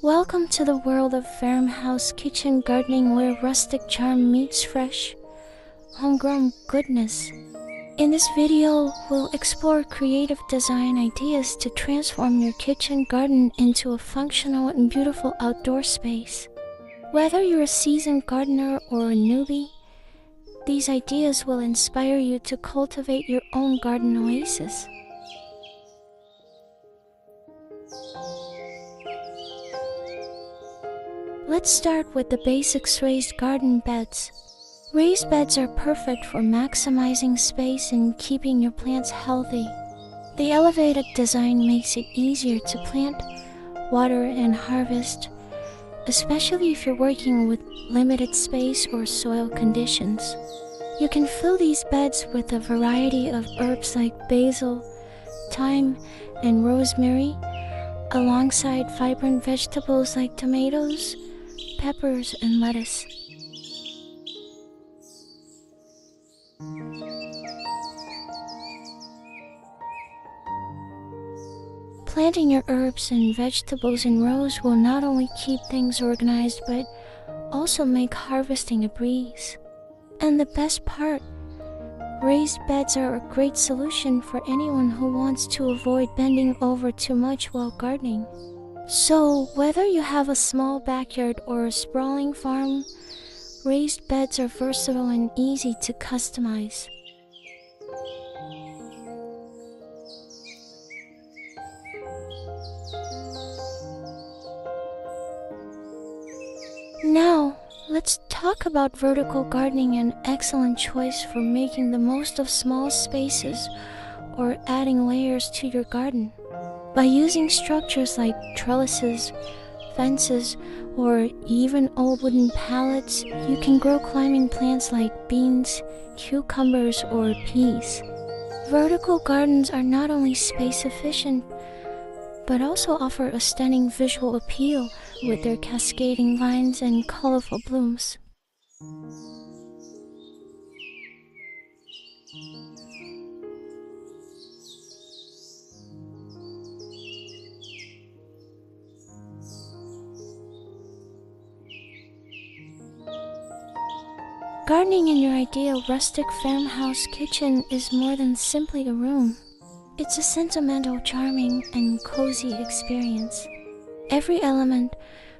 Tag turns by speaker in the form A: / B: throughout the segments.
A: Welcome to the world of Farmhouse kitchen gardening, where rustic charm meets fresh, homegrown goodness. In this video, we'll explore creative design ideas to transform your kitchen garden into a functional and beautiful outdoor space. Whether you're a seasoned gardener or a newbie, these ideas will inspire you to cultivate your own garden oasis. Let's start with the basics: raised garden beds. Raised beds are perfect for maximizing space and keeping your plants healthy. The elevated design makes it easier to plant, water, and harvest, especially if you're working with limited space or soil conditions. You can fill these beds with a variety of herbs like basil, thyme, and rosemary, alongside vibrant vegetables like tomatoes, peppers, and lettuce. Planting your herbs and vegetables in rows will not only keep things organized, but also make harvesting a breeze. And the best part, raised beds are a great solution for anyone who wants to avoid bending over too much while gardening. So, whether you have a small backyard or a sprawling farm, raised beds are versatile and easy to customize. Now, let's talk about vertical gardening, an excellent choice for making the most of small spaces or adding layers to your garden. By using structures like trellises, fences, or even old wooden pallets, you can grow climbing plants like beans, cucumbers, or peas. Vertical gardens are not only space efficient, but also offer a stunning visual appeal with their cascading vines and colorful blooms. Gardening in your ideal rustic farmhouse kitchen is more than simply a room. It's a sentimental, charming, and cozy experience. Every element,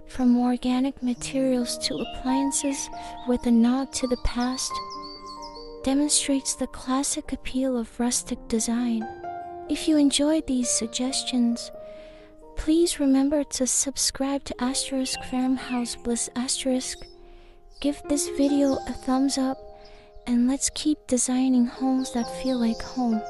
A: from organic materials to appliances with a nod to the past, demonstrates the classic appeal of rustic design. If you enjoyed these suggestions, please remember to subscribe to *Farmhouse Bliss *. Give this video a thumbs up, and let's keep designing homes that feel like home.